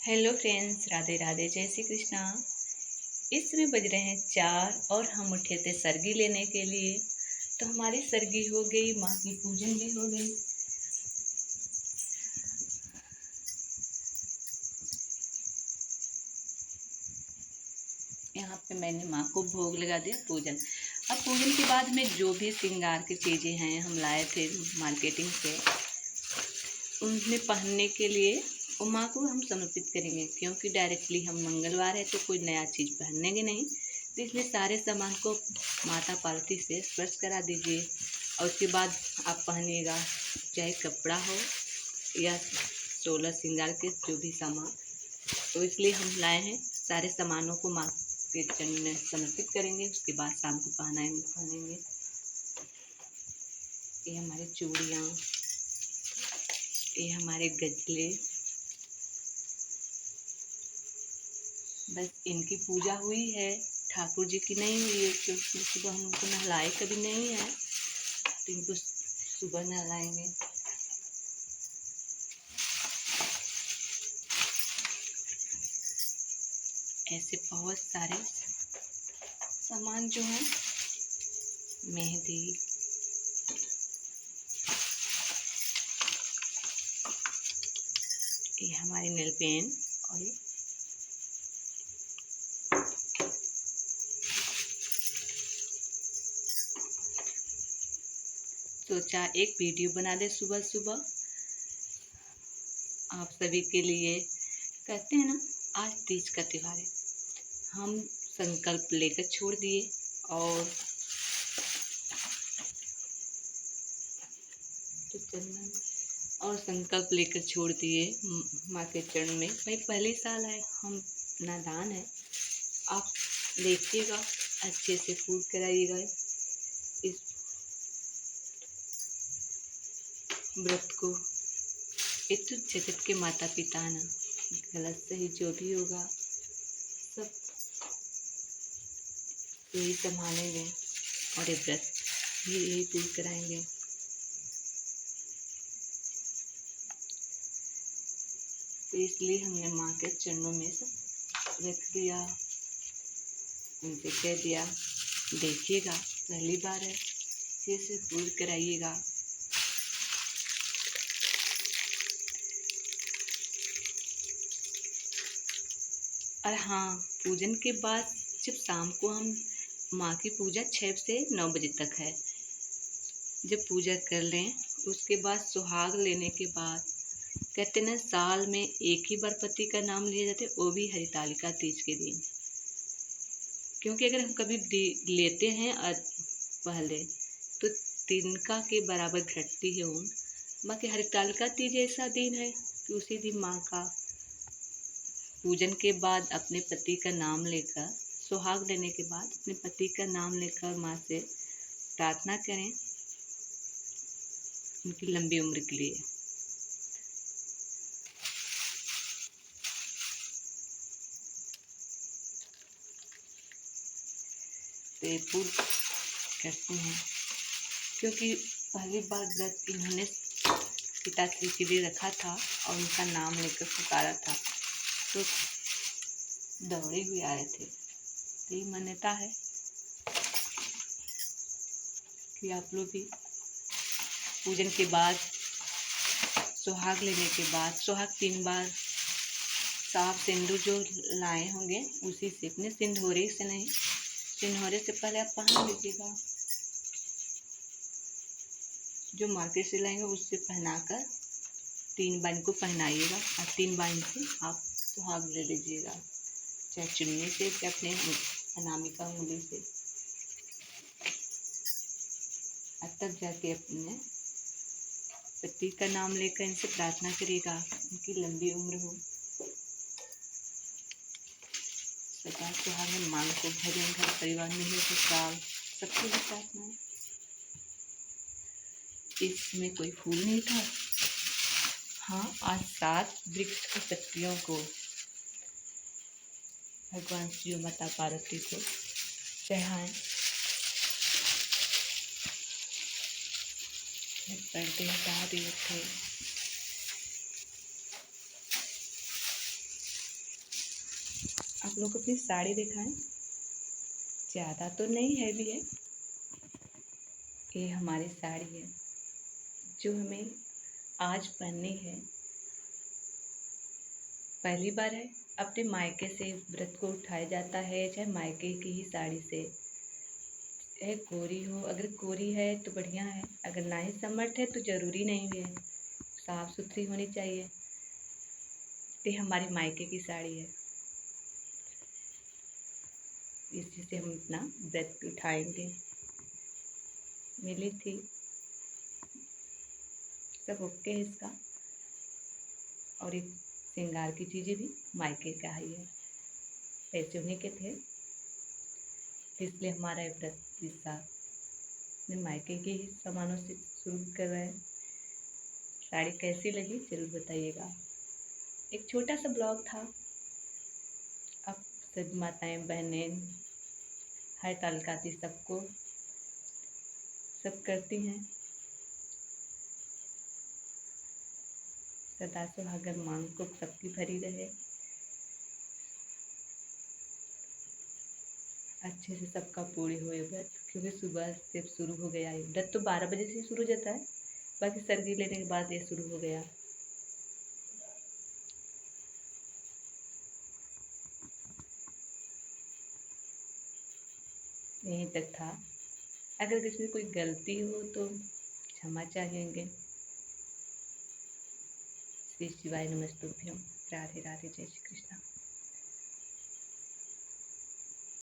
Hello friends, Radhe Radhe, जय श्री कृष्णा। इस समय बज रहे हैं 4 और हम उठे थे सरगी लेने के लिए। तो हमारी सरगी हो गई, माँ की पूजन भी हो गई। यहाँ पे मैंने माँ को भोग लगा दिया, पूजन। अब पूजन के बाद में जो भी श्रृंगार की चीज़ें हैं हम लाए थे मार्केटिंग से, उन्हें पहनने के लिए और माँ को हम समर्पित करेंगे, क्योंकि डायरेक्टली हम मंगलवार है तो कोई नया चीज़ पहनेंगे नहीं। तो इसलिए सारे सामान को माता पार्वती से स्पर्श करा दीजिए और उसके बाद आप पहनिएगा, चाहे कपड़ा हो या 16 श्रृंगार के जो भी सामान। तो इसलिए हम लाए हैं, सारे सामानों को माँ के चरण में समर्पित करेंगे, उसके बाद शाम को पहनेंगे। ये हमारे चूड़ियाँ, ये हमारे गजले, बस इनकी पूजा हुई है, ठाकुर जी की नहीं हुई है, क्योंकि सुबह हम उनको नहलाए कभी नहीं है, तो इनको सुबह नहलाएंगे। ऐसे बहुत सारे सामान जो हैं, मेहंदी, ये हमारी नेल पेन, और ये सोचा एक वीडियो बना दे सुबह सुबह आप सभी के लिए। कहते हैं ना, आज तीज का त्योहार है, हम संकल्प लेकर छोड़ दिए और संकल्प लेकर छोड़ दिए माँ के चरण में। भाई पहले साल है, हम नादान है, आप देखिएगा, अच्छे से फूल कराइएगा इस व्रत को। ये तो जगत के माता पिता ना, गलत सही जो भी होगा सब यही संभालेंगे और ये व्रत भी यही पूर्ण कराएंगे। तो इसलिए हमने माँ के चरणों में सब रख दिया, उनसे कह दिया देखिएगा पहली बार है, अच्छे से पूर्ण कराइएगा। और हाँ, पूजन के बाद जब शाम को हम माँ की पूजा 6 से 9 बजे तक है, जब पूजा कर लें उसके बाद सुहाग लेने के बाद कहते ना, साल में एक ही बार पति का नाम लिया जाता है, वो भी हरितालिका तीज के दिन। क्योंकि अगर हम कभी लेते हैं पहले तो तिनका के बराबर घटती है ऊन। माँ की हरितालिका तीज ऐसा दिन है कि उसी दिन माँ का पूजन के बाद अपने पति का नाम लेकर, सुहाग लेने के बाद अपने पति का नाम लेकर माँ से प्रार्थना करें उनकी लंबी उम्र के लिए। तो ये पूर्ण करते हैं, क्योंकि पहली बार व्रत इन्होंने पिताश्री के लिए रखा था और उनका नाम लेकर पुकारा था, तो दौड़े हुए आए थे। तो ये मान्यता है कि आप लोग भी पूजन के बाद, सुहाग लेने के बाद, सुहाग 3 बार साफ सिंदूर जो लाए होंगे उसी से, अपने सिंदूरे से नहीं, सिंदूरे से पहले आप पहन लीजिएगा, जो मार्केट से लाएंगे उससे पहनाकर 3 बार को पहनाइएगा और 3 बार से आप सुहाग ले लीजिएगा, चाहे चुन्नी से चाहे अपने अनामिका उंगली से। और तब जाके अपने पति का नाम लेकर इनसे प्रार्थना करिएगा उनकी लंबी उम्र हो, सदा सुहागन मांग को भरे, घर परिवार में ही खुशहाल, सबके लिए प्रार्थना है। इसमें कोई फूल नहीं था। हाँ, आज 7 वृक्ष की पत्तियों को भगवान शिव माता पार्वती को चढ़ाएं। पर्दे हटा दिए थे। आप लोग अपनी साड़ी दिखाएं। ज़्यादा तो नहीं हैवी है। ये हमारी साड़ी है जो हमें आज पहननी है। पहली बार है, अपने मायके से व्रत को उठाया जाता है, चाहे मायके की ही साड़ी से, चाहे कोरी हो। अगर कोरी है तो बढ़िया है, अगर ना ही समर्थ है तो ज़रूरी नहीं भी है, साफ सुथरी होनी चाहिए। ये हमारी मायके की साड़ी है, इसी से हम अपना व्रत उठाएंगे। मिली थी, सब ओके है इसका। और एक श्रृंगार की चीज़ें भी मायके का ही है, पैसे उन्हीं के थे, इसलिए हमारा ये व्रत इस साल अपने मायके के ही सामानों से शुरू कर रहे हैं। साड़ी कैसी लगी ज़रूर बताइएगा। एक छोटा सा ब्लॉग था। अब सभी माताएं बहनें हर ताल्लुकाती सबको सब करती हैं। सदा सुहागन मांग को सबकी भरी रहे, अच्छे से सबका पूरी हुए व्रत, क्योंकि सुबह से शुरू हो गया है व्रत। तो 12 बजे से शुरू हो जाता है, बाकी सर्दी लेने के बाद ये शुरू हो गया। यहीं तक था। अगर इसमें कोई गलती हो तो क्षमा चाहेंगे। श्री शिवाय नमस्तुभ्यम। राधे राधे, जय श्री कृष्ण।